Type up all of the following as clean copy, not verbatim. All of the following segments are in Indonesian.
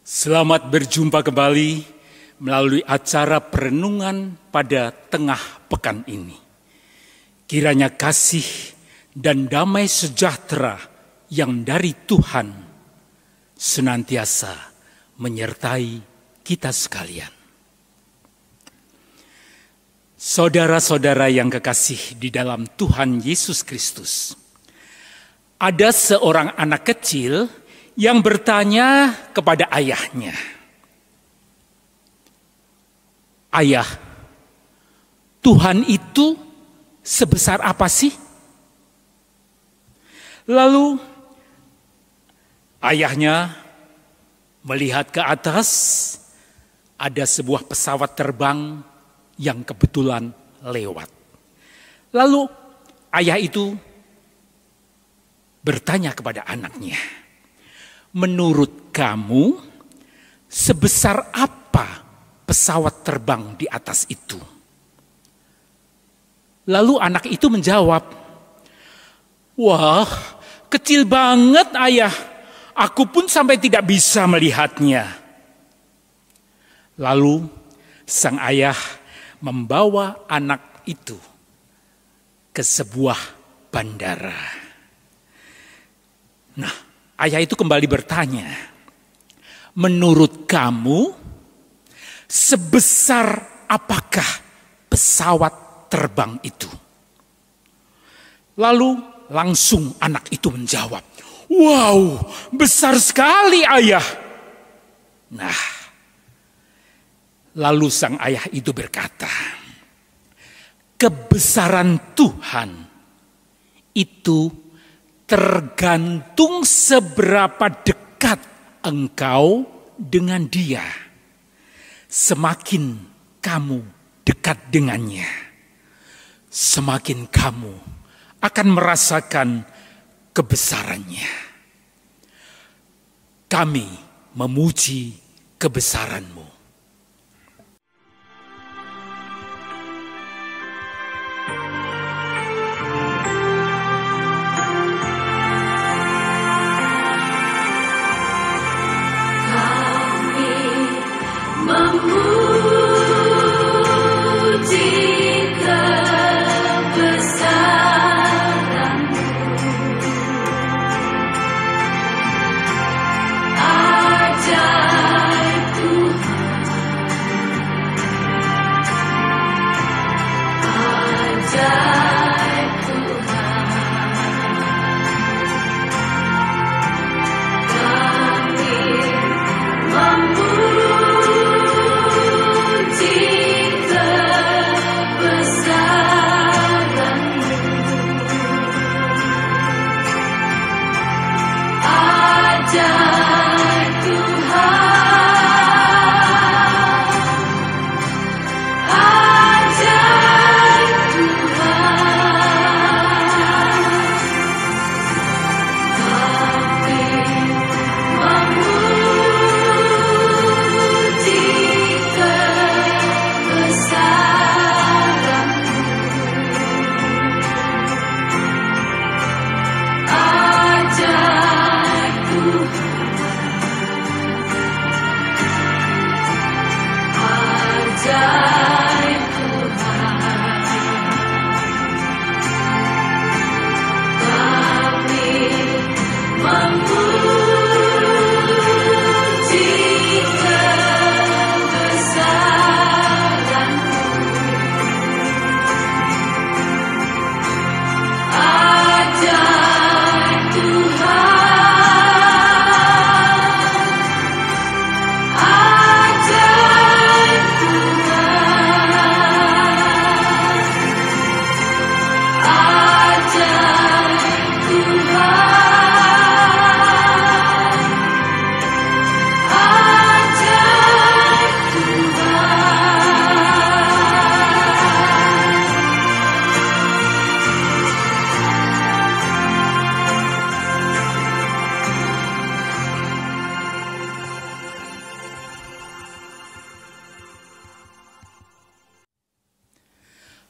Selamat berjumpa kembali melalui acara perenungan pada tengah pekan ini. Kiranya kasih dan damai sejahtera yang dari Tuhan senantiasa menyertai kita sekalian. Saudara-saudara yang kekasih di dalam Tuhan Yesus Kristus, ada seorang anak kecil yang bertanya kepada ayahnya, "Ayah, Tuhan itu sebesar apa sih?" Lalu ayahnya melihat ke atas, ada sebuah pesawat terbang yang kebetulan lewat. Lalu ayah itu bertanya kepada anaknya, "Menurut kamu, sebesar apa pesawat terbang di atas itu?" Lalu anak itu menjawab, "Wah, kecil banget ayah. Aku pun sampai tidak bisa melihatnya." Lalu sang ayah membawa anak itu ke sebuah bandara. Nah, ayah itu kembali bertanya, "Menurut kamu, sebesar apakah pesawat terbang itu?" Lalu langsung anak itu menjawab, "Wow, besar sekali ayah." Nah, lalu sang ayah itu berkata, "Kebesaran Tuhan itu tergantung seberapa dekat engkau dengan Dia. Semakin kamu dekat dengannya, semakin kamu akan merasakan kebesarannya. Kami memuji kebesaran-Mu."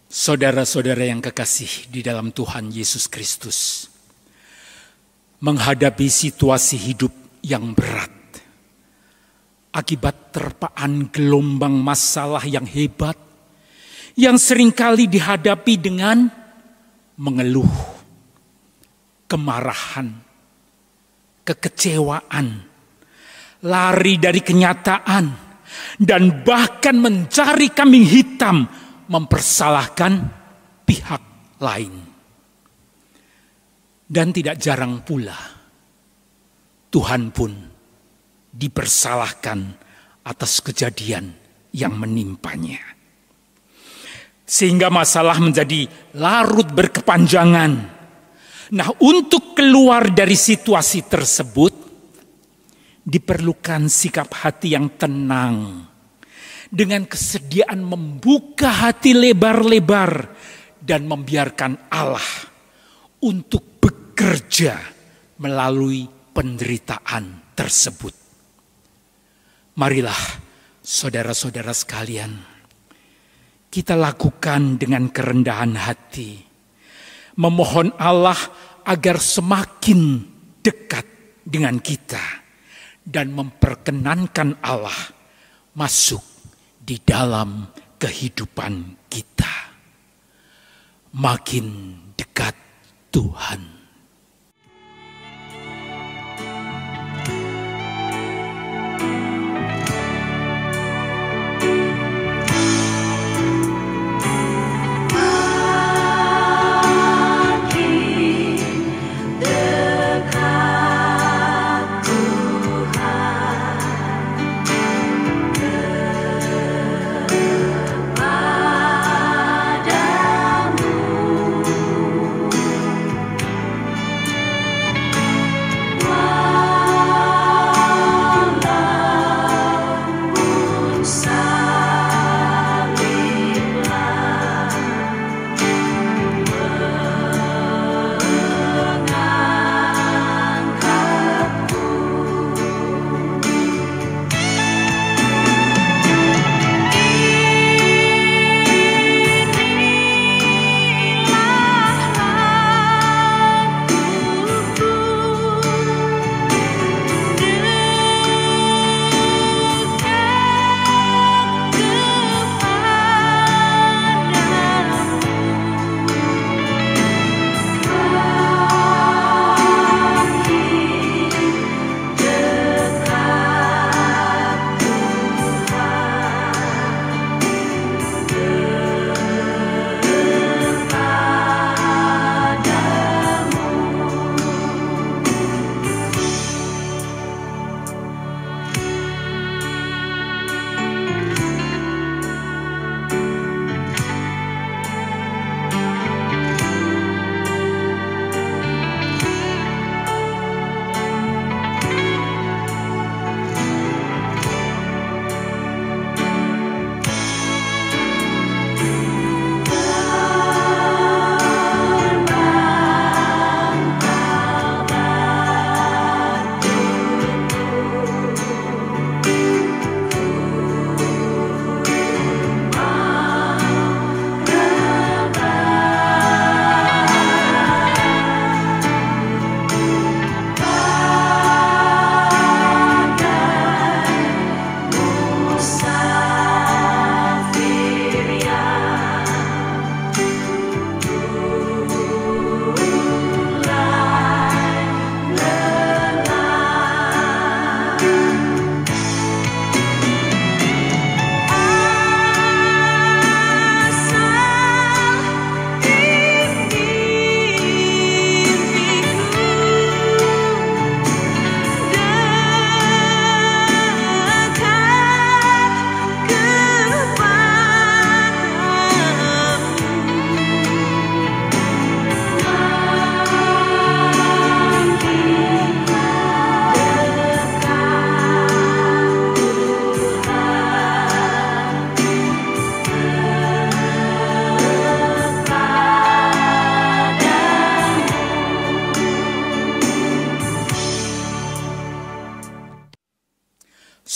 Saudara-saudara yang kekasih di dalam Tuhan Yesus Kristus, menghadapi situasi hidup yang berat, akibat terpaan gelombang masalah yang hebat, yang seringkali dihadapi dengan mengeluh, kemarahan, kekecewaan, lari dari kenyataan, dan bahkan mencari kambing hitam, mempersalahkan pihak lain. Dan tidak jarang pula Tuhan pun dipersalahkan atas kejadian yang menimpanya. Sehingga masalah menjadi larut berkepanjangan. Nah, untuk keluar dari situasi tersebut, diperlukan sikap hati yang tenang, dengan kesediaan membuka hati lebar-lebar dan membiarkan Allah untuk bekerja melalui penderitaan tersebut. Marilah saudara-saudara sekalian, kita lakukan dengan kerendahan hati, memohon Allah agar semakin dekat dengan kita dan memperkenankan Allah masuk di dalam kehidupan kita. Makin dekat Tuhan.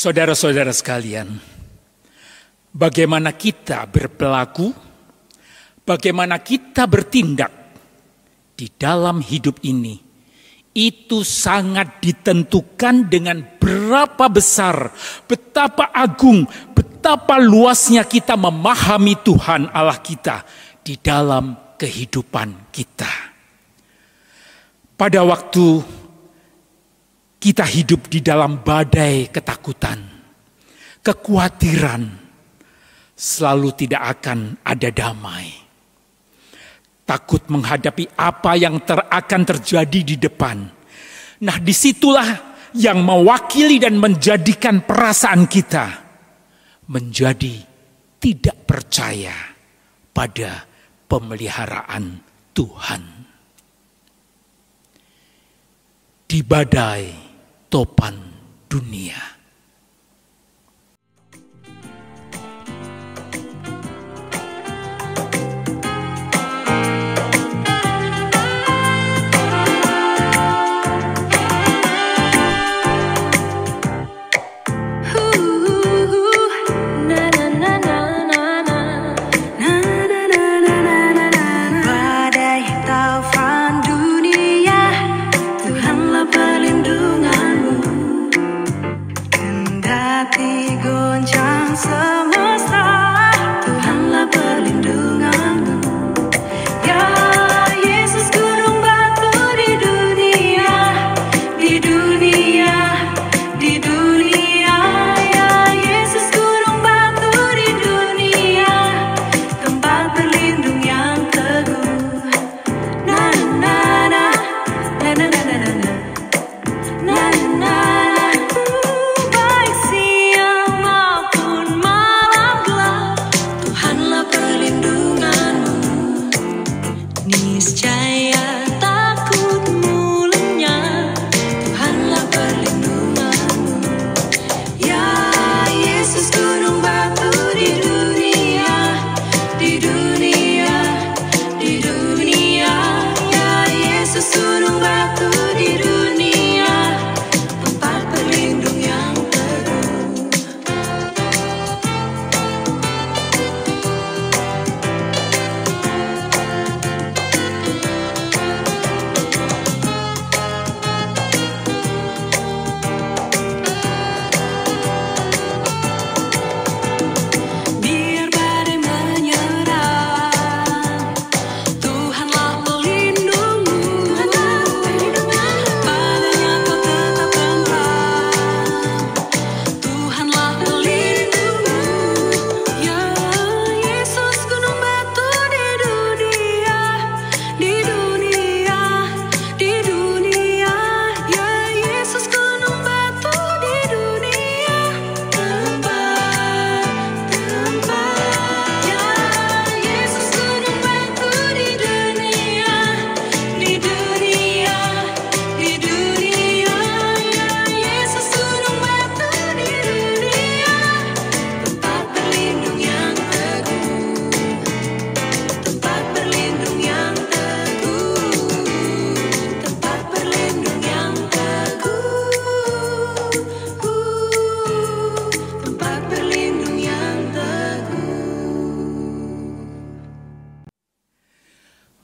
Saudara-saudara sekalian, bagaimana kita berperilaku, bagaimana kita bertindak di dalam hidup ini, itu sangat ditentukan dengan berapa besar, betapa agung, betapa luasnya kita memahami Tuhan Allah kita di dalam kehidupan kita. Pada waktu kita hidup di dalam badai ketakutan, kekhawatiran, selalu tidak akan ada damai. Takut menghadapi apa yang akan terjadi di depan. Nah, disitulah yang mewakili dan menjadikan perasaan kita menjadi tidak percaya pada pemeliharaan Tuhan. Di badai topan dunia.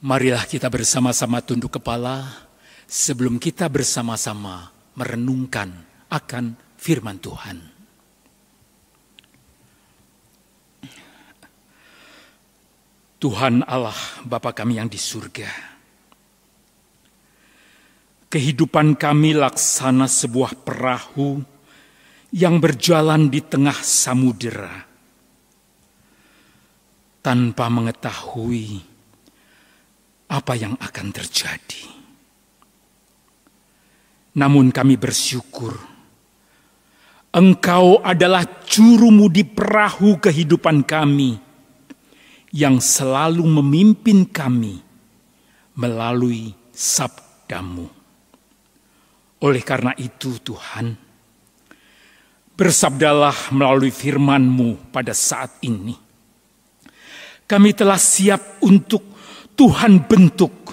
Marilah kita bersama-sama tunduk kepala sebelum kita bersama-sama merenungkan akan firman Tuhan. Tuhan Allah Bapa kami yang di surga, kehidupan kami laksana sebuah perahu yang berjalan di tengah samudera tanpa mengetahui apa yang akan terjadi. Namun kami bersyukur, Engkau adalah jurumudi perahu kehidupan kami, yang selalu memimpin kami melalui sabda-Mu. Oleh karena itu Tuhan, bersabdalah melalui firman-Mu pada saat ini. Kami telah siap untuk Tuhan bentuk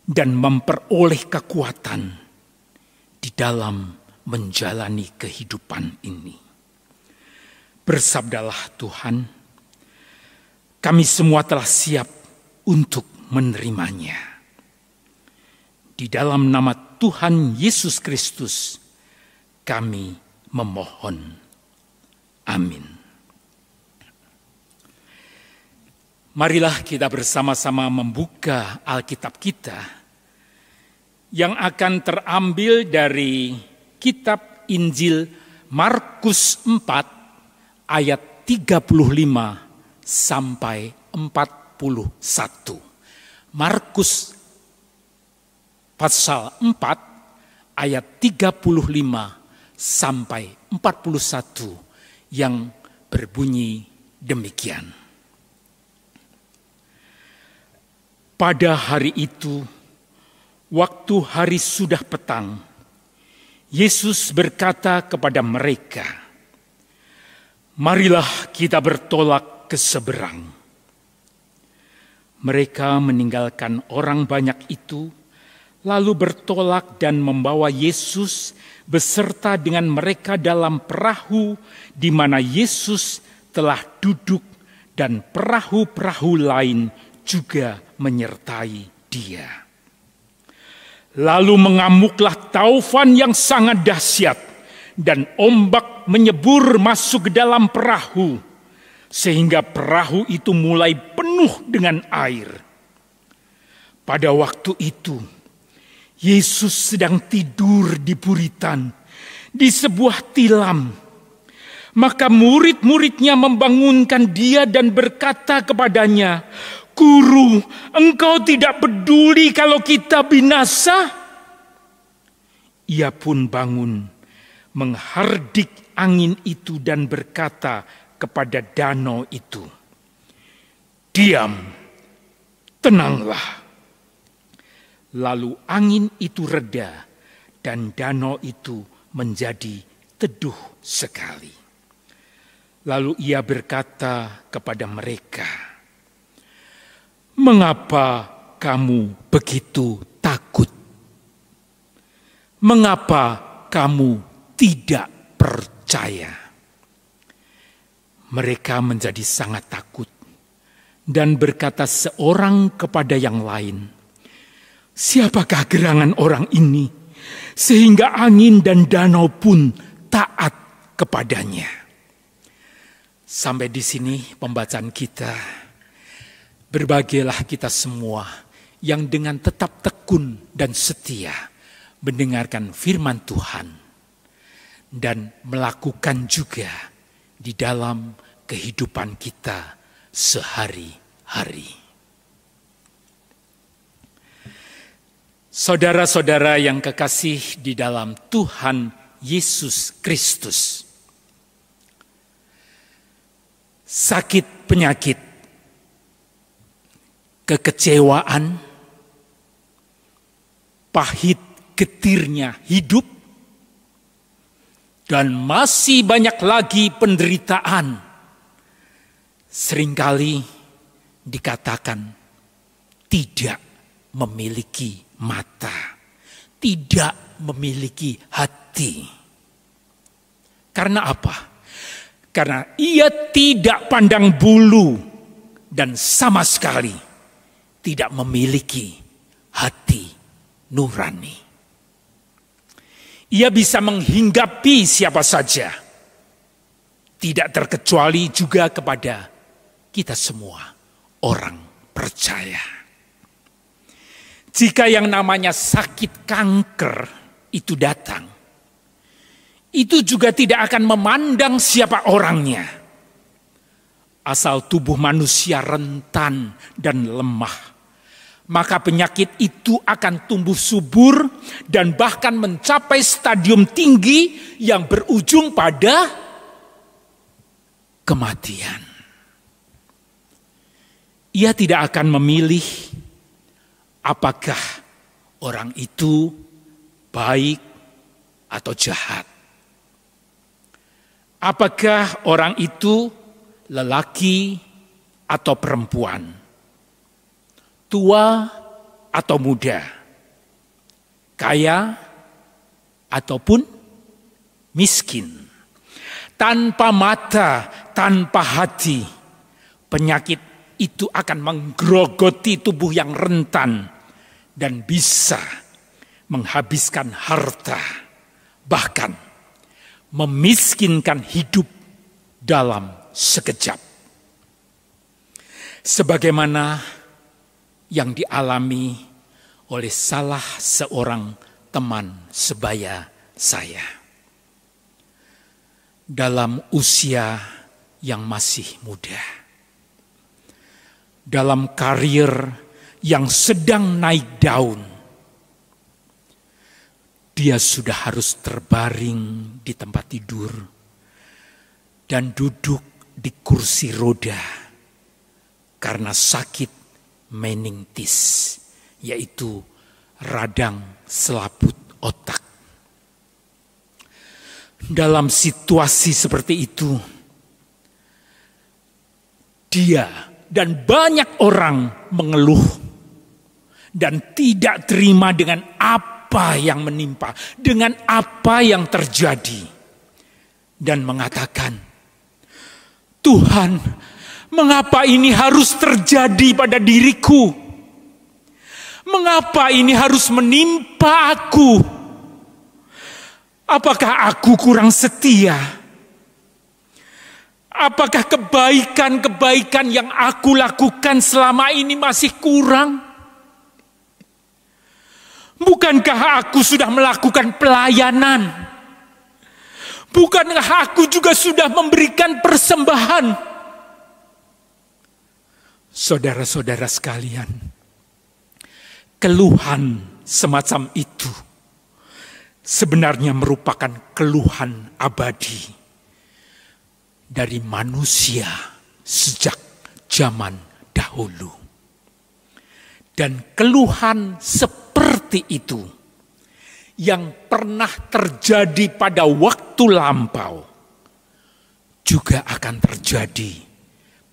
dan memperoleh kekuatan di dalam menjalani kehidupan ini. Bersabdalah Tuhan, kami semua telah siap untuk menerimanya. Di dalam nama Tuhan Yesus Kristus kami memohon. Amin. Marilah kita bersama-sama membuka Alkitab kita yang akan terambil dari kitab Injil Markus 4 ayat 35 sampai 41. Markus pasal 4 ayat 35 sampai 41 yang berbunyi demikian. Pada hari itu, waktu hari sudah petang, Yesus berkata kepada mereka, "Marilah kita bertolak ke seberang." Mereka meninggalkan orang banyak itu, lalu bertolak dan membawa Yesus beserta dengan mereka dalam perahu di mana Yesus telah duduk, dan perahu-perahu lain juga menyertai Dia. Lalu mengamuklah taufan yang sangat dahsyat, dan ombak menyebur masuk ke dalam perahu, sehingga perahu itu mulai penuh dengan air. Pada waktu itu, Yesus sedang tidur di buritan, di sebuah tilam. Maka murid-muridnya membangunkan Dia dan berkata kepadanya, "Guru, Engkau tidak peduli kalau kita binasa?" Ia pun bangun, menghardik angin itu dan berkata kepada danau itu, "Diam, tenanglah." Lalu angin itu reda dan danau itu menjadi teduh sekali. Lalu ia berkata kepada mereka, "Mengapa kamu begitu takut? Mengapa kamu tidak percaya?" Mereka menjadi sangat takut dan berkata seorang kepada yang lain, "Siapakah gerangan orang ini sehingga angin dan danau pun taat kepadanya?" Sampai di sini pembacaan kita. Berbahagialah kita semua yang dengan tetap tekun dan setia mendengarkan firman Tuhan dan melakukan juga di dalam kehidupan kita sehari-hari. Saudara-saudara yang kekasih di dalam Tuhan Yesus Kristus, sakit penyakit, kekecewaan, pahit getirnya hidup, dan masih banyak lagi penderitaan seringkali dikatakan tidak memiliki mata, tidak memiliki hati. Karena apa? Karena ia tidak pandang bulu dan sama sekali tidak memiliki hati nurani. Ia bisa menghinggapi siapa saja, tidak terkecuali juga kepada kita semua orang percaya. Jika yang namanya sakit kanker itu datang, itu juga tidak akan memandang siapa orangnya. Asal tubuh manusia rentan dan lemah, maka penyakit itu akan tumbuh subur dan bahkan mencapai stadium tinggi yang berujung pada kematian. Ia tidak akan memilih apakah orang itu baik atau jahat. Apakah orang itu lelaki atau perempuan, tua atau muda, kaya ataupun miskin, tanpa mata, tanpa hati, penyakit itu akan menggerogoti tubuh yang rentan dan bisa menghabiskan harta, bahkan memiskinkan hidup dalam sekejap. Sebagaimana yang dialami oleh salah seorang teman sebaya saya. Dalam usia yang masih muda, dalam karir yang sedang naik daun, dia sudah harus terbaring di tempat tidur dan duduk di kursi roda karena sakit meningitis, yaitu radang selaput otak. Dalam situasi seperti itu, dia dan banyak orang mengeluh dan tidak terima dengan apa yang menimpa, dengan apa yang terjadi, dan mengatakan, "Tuhan, mengapa ini harus terjadi pada diriku? Mengapa ini harus menimpa aku? Apakah aku kurang setia? Apakah kebaikan-kebaikan yang aku lakukan selama ini masih kurang? Bukankah aku sudah melakukan pelayanan? Bukankah aku juga sudah memberikan persembahan?" Saudara-saudara sekalian, keluhan semacam itu sebenarnya merupakan keluhan abadi dari manusia sejak zaman dahulu. Dan keluhan seperti itu yang pernah terjadi pada waktu lampau juga akan terjadi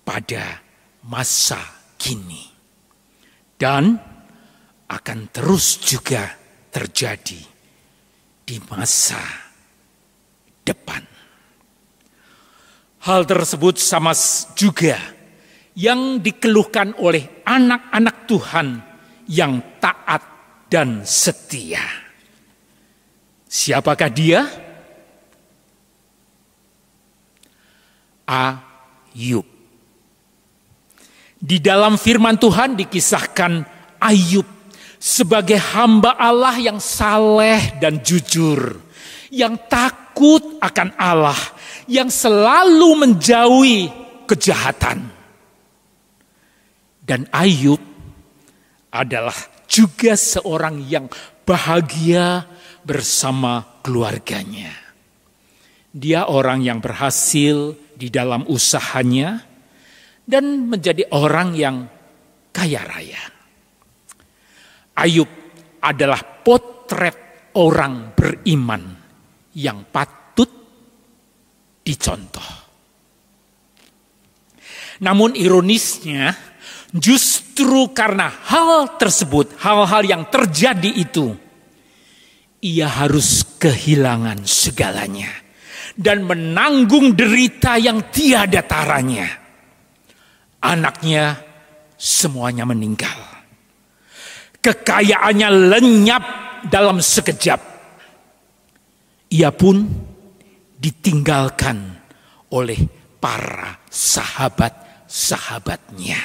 pada masa kini. Dan akan terus juga terjadi di masa depan. Hal tersebut sama juga yang dikeluhkan oleh anak-anak Tuhan yang taat dan setia. Siapakah dia? Ayub. Di dalam firman Tuhan dikisahkan Ayub sebagai hamba Allah yang saleh dan jujur, yang takut akan Allah, yang selalu menjauhi kejahatan. Dan Ayub adalah juga seorang yang bahagia bersama keluarganya. Dia orang yang berhasil di dalam usahanya dan menjadi orang yang kaya raya. Ayub adalah potret orang beriman yang patut dicontoh. Namun ironisnya, justru karena hal tersebut, hal-hal yang terjadi itu, ia harus kehilangan segalanya dan menanggung derita yang tiada taranya. Anaknya semuanya meninggal. Kekayaannya lenyap dalam sekejap. Ia pun ditinggalkan oleh para sahabat-sahabatnya.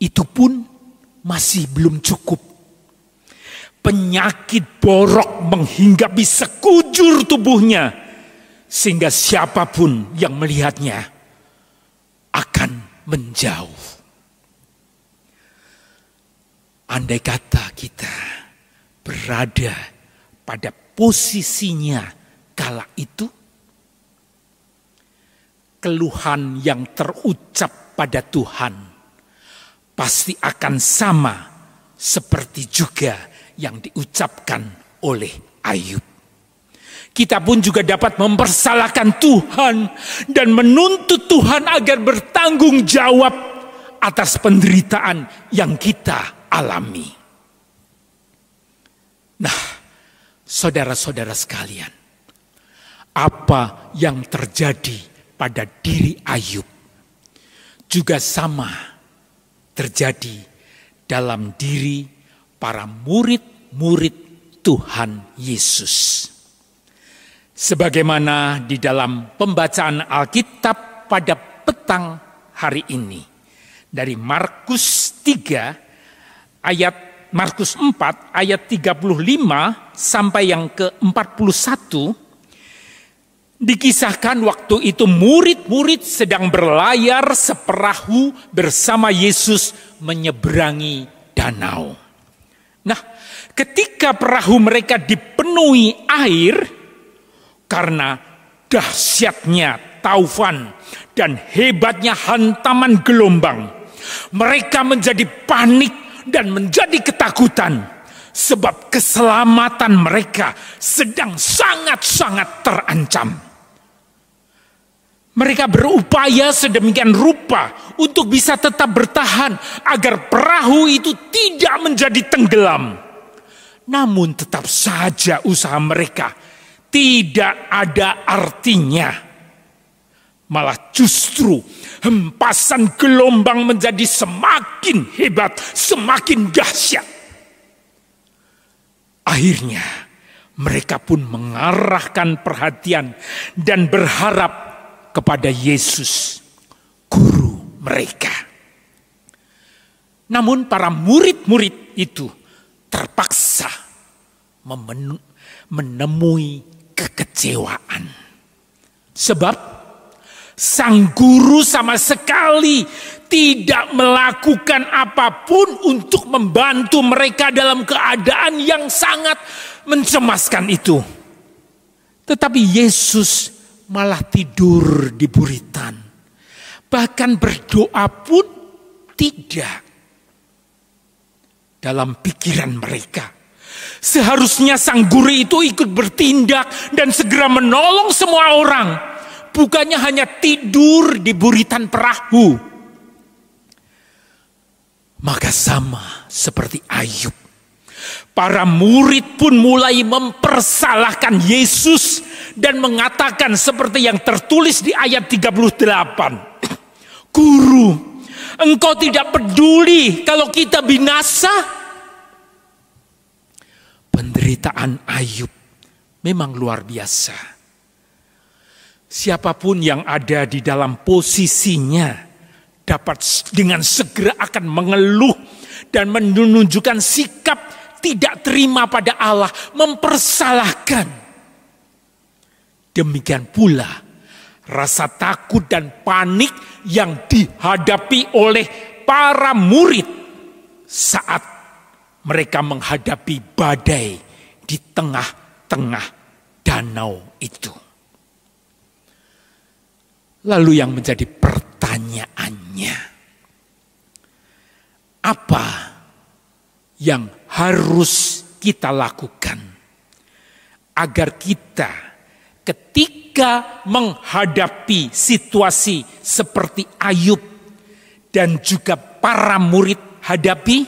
Itu pun masih belum cukup. Penyakit borok menghinggapi sekujur tubuhnya, sehingga siapapun yang melihatnya akan menjauh. Andai kata kita berada pada posisinya kala itu, keluhan yang terucap pada Tuhan pasti akan sama seperti juga yang diucapkan oleh Ayub. Kita pun juga dapat mempersalahkan Tuhan dan menuntut Tuhan agar bertanggung jawab atas penderitaan yang kita alami. Nah, saudara-saudara sekalian, apa yang terjadi pada diri Ayub juga sama terjadi dalam diri para murid murid Tuhan Yesus. Sebagaimana di dalam pembacaan Alkitab pada petang hari ini. Dari Markus 4 ayat 35 sampai yang ke-41, dikisahkan waktu itu murid-murid sedang berlayar seperahu bersama Yesus menyeberangi danau. Nah, ketika perahu mereka dipenuhi air karena dahsyatnya taufan dan hebatnya hantaman gelombang, mereka menjadi panik dan menjadi ketakutan sebab keselamatan mereka sedang sangat-sangat terancam. Mereka berupaya sedemikian rupa untuk bisa tetap bertahan agar perahu itu tidak menjadi tenggelam. Namun tetap saja usaha mereka tidak ada artinya. Malah justru hempasan gelombang menjadi semakin hebat, semakin dahsyat. Akhirnya mereka pun mengarahkan perhatian dan berharap kepada Yesus, guru mereka. Namun para murid-murid itu terpaksa menemui kekecewaan. Sebab sang guru sama sekali tidak melakukan apapun untuk membantu mereka dalam keadaan yang sangat mencemaskan itu. Tetapi Yesus malah tidur di buritan. Bahkan berdoa pun tidak. Dalam pikiran mereka, seharusnya sang guru itu ikut bertindak dan segera menolong semua orang. Bukannya hanya tidur di buritan perahu. Maka sama seperti Ayub, para murid pun mulai mempersalahkan Yesus dan mengatakan seperti yang tertulis di ayat 38. Guru, engkau tidak peduli kalau kita binasa? Penderitaan Ayub memang luar biasa. Siapapun yang ada di dalam posisinya dapat dengan segera akan mengeluh dan menunjukkan sikap tidak terima pada Allah, mempersalahkan. Demikian pula rasa takut dan panik yang dihadapi oleh para murid saat mereka menghadapi badai di tengah-tengah danau itu. Lalu yang menjadi pertanyaannya, apa yang harus kita lakukan agar kita ketika menghadapi situasi seperti Ayub dan juga para murid hadapi,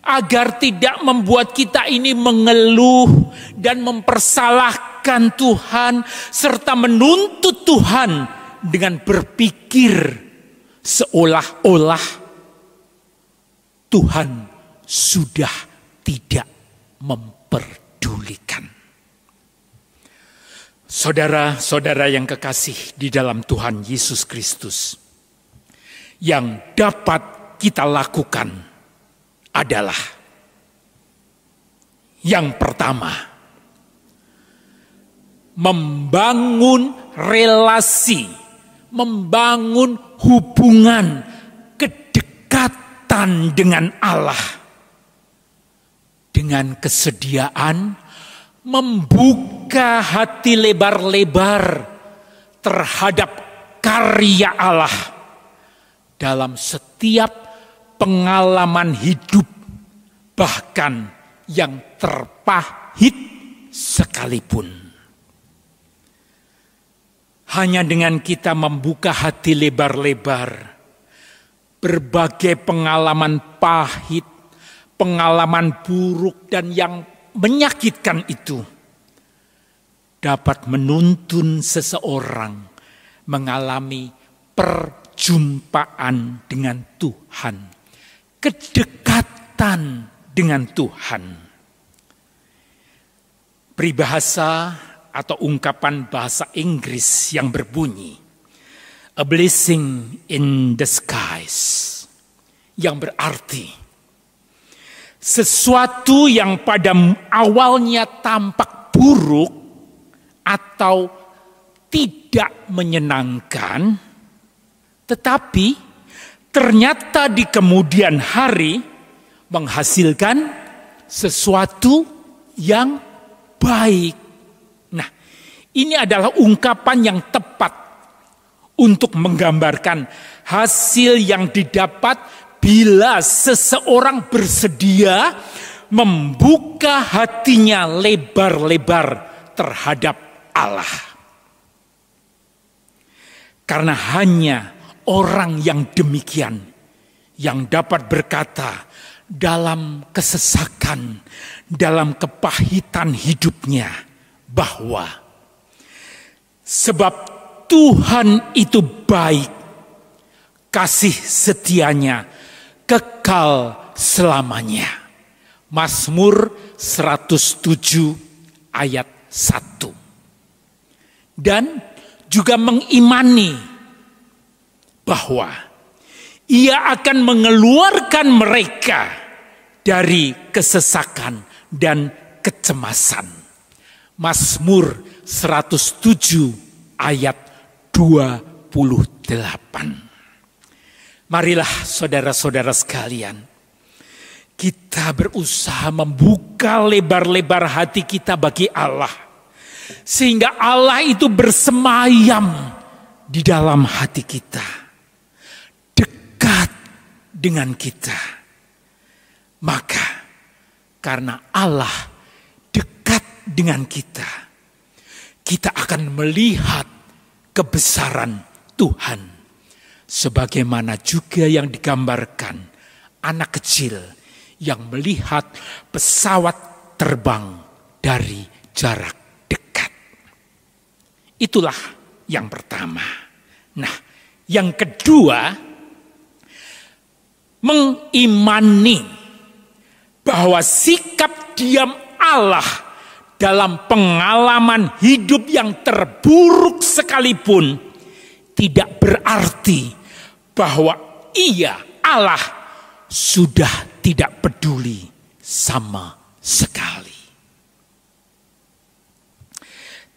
agar tidak membuat kita ini mengeluh dan mempersalahkan Tuhan serta menuntut Tuhan dengan berpikir seolah-olah Tuhan sudah tidak memperdulikan. Saudara-saudara yang kekasih di dalam Tuhan Yesus Kristus, yang dapat kita lakukan adalah yang pertama, membangun relasi, membangun hubungan kedekatan dengan Allah dengan kesediaan membuka hati lebar-lebar terhadap karya Allah dalam setiap pengalaman hidup, bahkan yang terpahit sekalipun. Hanya dengan kita membuka hati lebar-lebar, berbagai pengalaman pahit, pengalaman buruk dan yang menyakitkan itu dapat menuntun seseorang mengalami perjumpaan dengan Tuhan, kedekatan dengan Tuhan. Peribahasa atau ungkapan bahasa Inggris yang berbunyi "a blessing in disguise", yang berarti sesuatu yang pada awalnya tampak buruk atau tidak menyenangkan, tetapi ternyata di kemudian hari menghasilkan sesuatu yang baik. Nah, ini adalah ungkapan yang tepat untuk menggambarkan hasil yang didapat bila seseorang bersedia membuka hatinya lebar-lebar terhadap Allah. Karena hanya orang yang demikian yang dapat berkata dalam kesesakan, dalam kepahitan hidupnya, bahwa sebab Tuhan itu baik, kasih setianya kekal selamanya. Mazmur 107 ayat 1. Dan juga mengimani bahwa Ia akan mengeluarkan mereka dari kesesakan dan kecemasan. Mazmur 107 ayat 28. Marilah saudara-saudara sekalian, kita berusaha membuka lebar-lebar hati kita bagi Allah, sehingga Allah itu bersemayam di dalam hati kita, dekat dengan kita. Maka karena Allah dekat dengan kita, kita akan melihat kebesaran Tuhan. Sebagaimana juga yang digambarkan anak kecil yang melihat pesawat terbang dari jarak dekat. Itulah yang pertama. Nah, yang kedua, mengimani bahwa sikap diam Allah dalam pengalaman hidup yang terburuk sekalipun tidak berarti bahwa Ia, Allah, sudah tidak peduli sama sekali.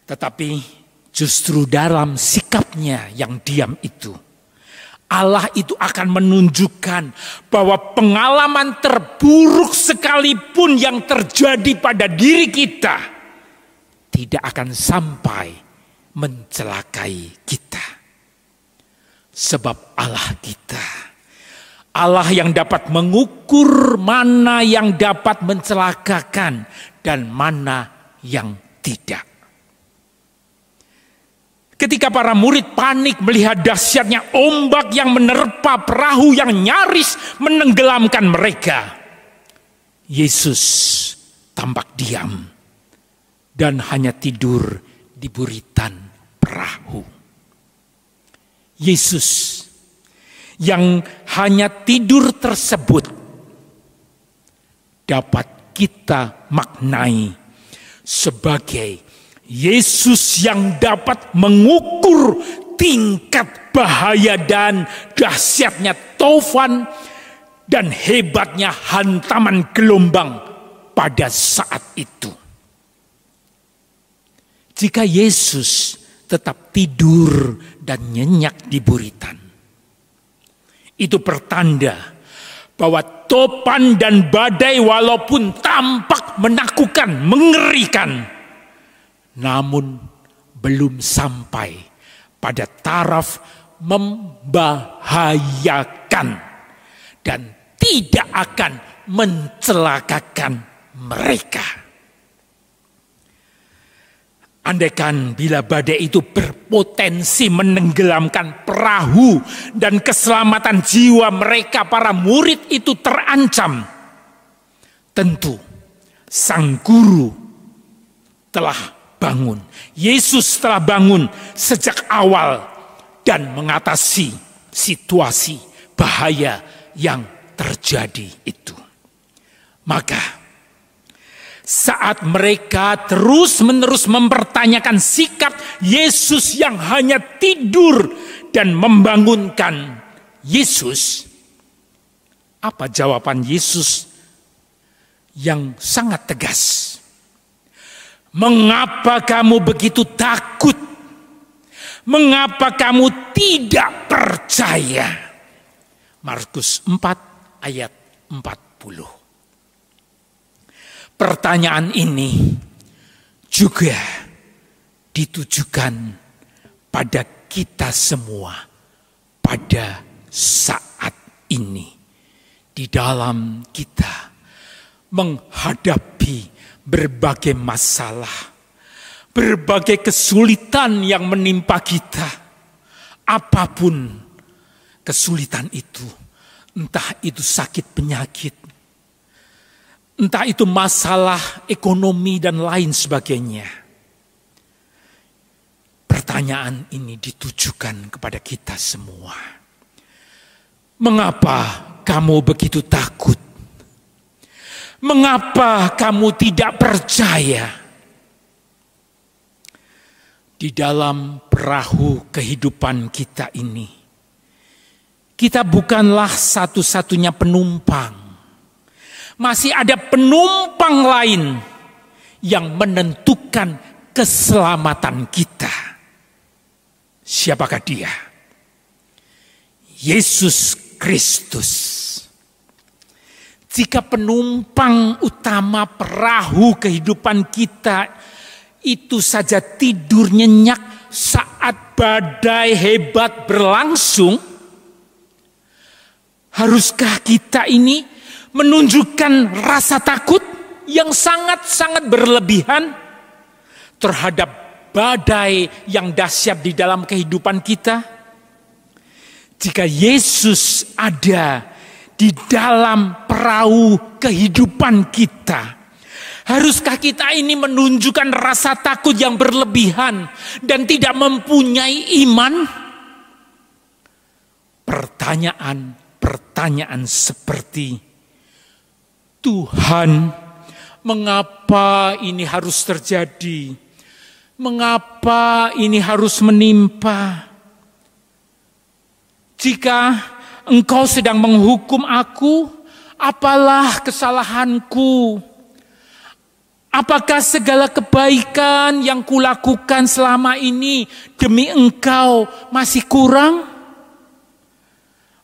Tetapi justru dalam sikapnya yang diam itu, Allah itu akan menunjukkan bahwa pengalaman terburuk sekalipun yang terjadi pada diri kita tidak akan sampai mencelakai kita. Sebab Allah kita, Allah yang dapat mengukur mana yang dapat mencelakakan dan mana yang tidak. Ketika para murid panik melihat dahsyatnya ombak yang menerpa perahu yang nyaris menenggelamkan mereka, Yesus tampak diam dan hanya tidur di buritan perahu. Yesus yang hanya tidur tersebut dapat kita maknai sebagai Yesus yang dapat mengukur tingkat bahaya dan dahsyatnya taufan dan hebatnya hantaman gelombang pada saat itu. Jika Yesus tetap tidur dan nyenyak di buritan, itu pertanda bahwa topan dan badai walaupun tampak menakutkan, mengerikan, namun belum sampai pada taraf membahayakan dan tidak akan mencelakakan mereka. Andaikan bila badai itu berpotensi menenggelamkan perahu dan keselamatan jiwa mereka, para murid itu terancam, tentu sang guru telah bangun. Yesus telah bangun sejak awal dan mengatasi situasi bahaya yang terjadi itu. Maka saat mereka terus-menerus mempertanyakan sikap Yesus yang hanya tidur dan membangunkan Yesus, apa jawaban Yesus yang sangat tegas? Mengapa kamu begitu takut? Mengapa kamu tidak percaya? Markus 4 ayat 40. Pertanyaan ini juga ditujukan pada kita semua pada saat ini, di dalam kita menghadapi berbagai masalah, berbagai kesulitan yang menimpa kita. Apapun kesulitan itu, entah itu sakit penyakit, entah itu masalah ekonomi dan lain sebagainya. Pertanyaan ini ditujukan kepada kita semua. Mengapa kamu begitu takut? Mengapa kamu tidak percaya? Di dalam perahu kehidupan kita ini, kita bukanlah satu-satunya penumpang. Masih ada penumpang lain yang menentukan keselamatan kita. Siapakah dia? Yesus Kristus. Jika penumpang utama perahu kehidupan kita itu saja tidur nyenyak saat badai hebat berlangsung, haruskah kita ini menunjukkan rasa takut yang sangat-sangat berlebihan terhadap badai yang dahsyat di dalam kehidupan kita? Jika Yesus ada di dalam perahu kehidupan kita, haruskah kita ini menunjukkan rasa takut yang berlebihan dan tidak mempunyai iman? Pertanyaan seperti, Tuhan, mengapa ini harus terjadi? Mengapa ini harus menimpa? Jika Engkau sedang menghukum aku, apalah kesalahanku? Apakah segala kebaikan yang kulakukan selama ini demi Engkau masih kurang?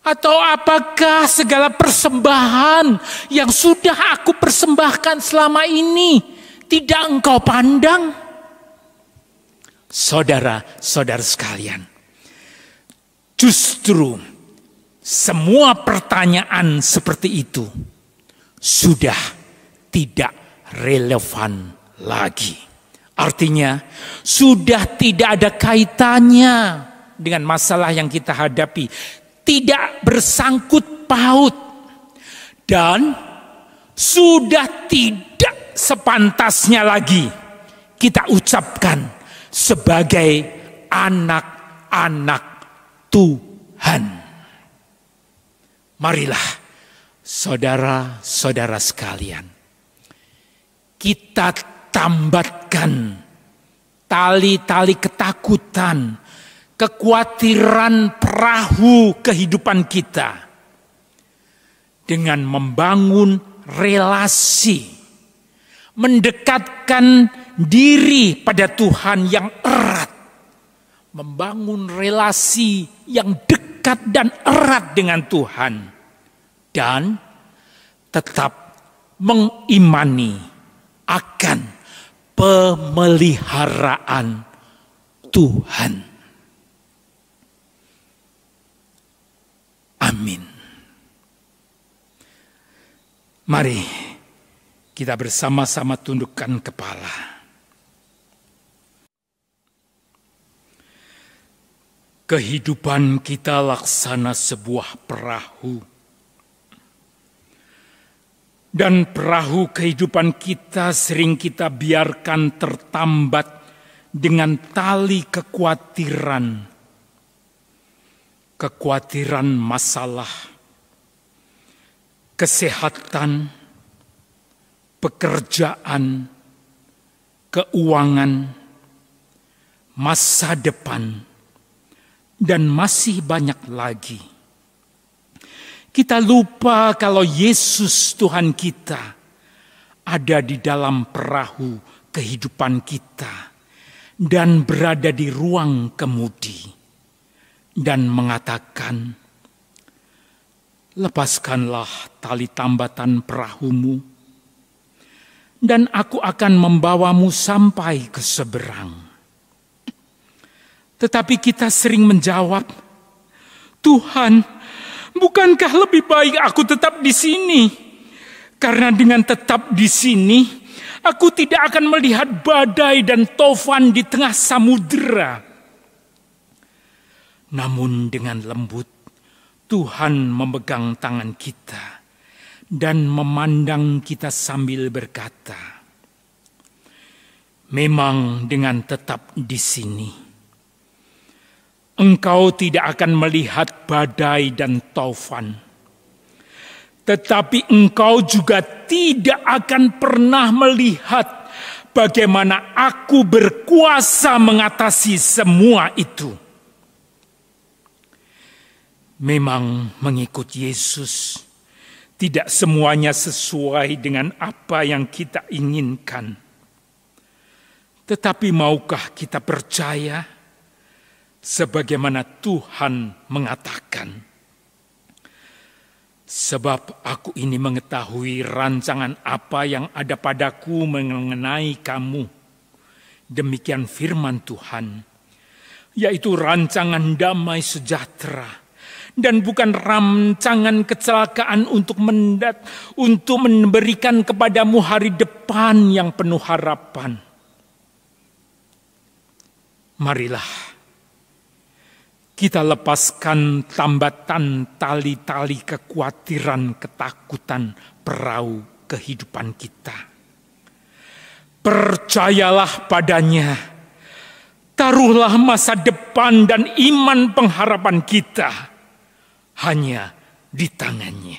Atau apakah segala persembahan yang sudah aku persembahkan selama ini tidak Engkau pandang? Saudara-saudara sekalian, justru semua pertanyaan seperti itu sudah tidak relevan lagi. Artinya sudah tidak ada kaitannya dengan masalah yang kita hadapi. Tidak bersangkut paut. Dan sudah tidak sepantasnya lagi kita ucapkan sebagai anak-anak Tuhan. Marilah saudara-saudara sekalian, kita tambatkan tali-tali ketakutan, kekhawatiran perahu kehidupan kita dengan membangun relasi, mendekatkan diri pada Tuhan yang erat, membangun relasi yang dekat dan erat dengan Tuhan, dan tetap mengimani akan pemeliharaan Tuhan. Amin. Mari kita bersama-sama tundukkan kepala. Kehidupan kita laksana sebuah perahu. Dan perahu kehidupan kita sering kita biarkan tertambat dengan tali kekhawatiran. Kekhawatiran masalah, kesehatan, pekerjaan, keuangan, masa depan, dan masih banyak lagi. Kita lupa kalau Yesus Tuhan kita ada di dalam perahu kehidupan kita dan berada di ruang kemudi dan mengatakan, lepaskanlah tali tambatan perahumu dan aku akan membawamu sampai ke seberang. Tetapi kita sering menjawab, Tuhan, bukankah lebih baik aku tetap di sini? Karena dengan tetap di sini, aku tidak akan melihat badai dan tofan di tengah samudera. Namun dengan lembut, Tuhan memegang tangan kita dan memandang kita sambil berkata, memang dengan tetap di sini, engkau tidak akan melihat badai dan taufan, tetapi engkau juga tidak akan pernah melihat bagaimana aku berkuasa mengatasi semua itu. Memang mengikut Yesus tidak semuanya sesuai dengan apa yang kita inginkan. Tetapi maukah kita percaya sebagaimana Tuhan mengatakan, sebab aku ini mengetahui rancangan apa yang ada padaku mengenai kamu. Demikian firman Tuhan, yaitu rancangan damai sejahtera, dan bukan rancangan kecelakaan untuk memberikan kepadamu hari depan yang penuh harapan. Marilah kita lepaskan tambatan tali-tali kekhawatiran, ketakutan perahu kehidupan kita. Percayalah padanya, taruhlah masa depan dan iman pengharapan kita hanya di tangannya.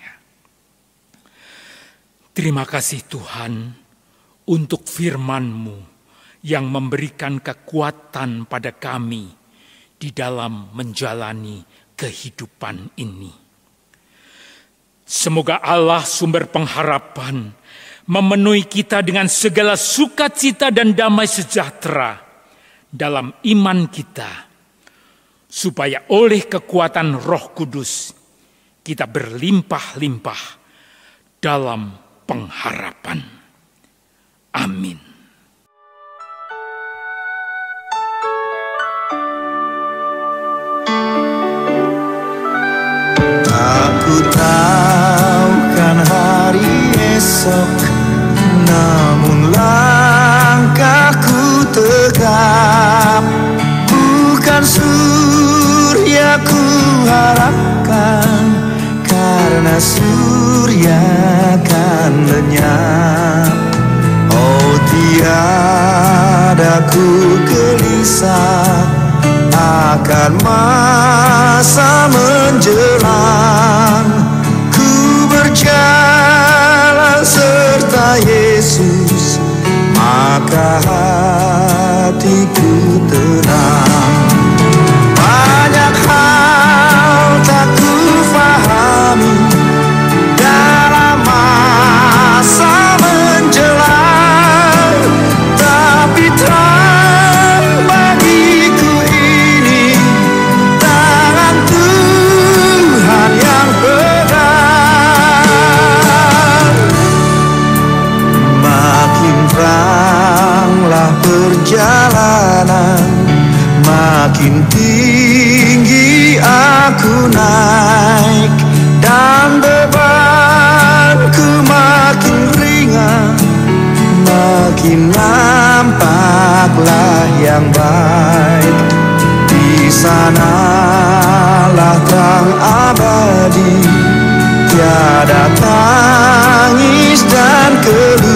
Terima kasih Tuhan untuk firman-Mu yang memberikan kekuatan pada kami di dalam menjalani kehidupan ini. Semoga Allah sumber pengharapan memenuhi kita dengan segala sukacita dan damai sejahtera dalam iman kita, supaya oleh kekuatan Roh Kudus kita berlimpah-limpah dalam pengharapan. Amin. Aku tahu kan hari esok, namun langkahku tegap. Bukan surya ku harapkan, karena surya kan lenyap. Oh tiada ku gelisah akan masa menjelang. Ku berjalan serta Yesus, maka hatiku tenang. Banyak hal tak ku fahami dalam masa menjelang, tapi terang bagiku ini tangan Tuhan yang pegang. Makin teranglah perjalanan, makin tinggi aku naik, dan bebanku makin ringan, makin nampaklah yang baik. Di sanalah terang abadi, tiada tangis dan keluh.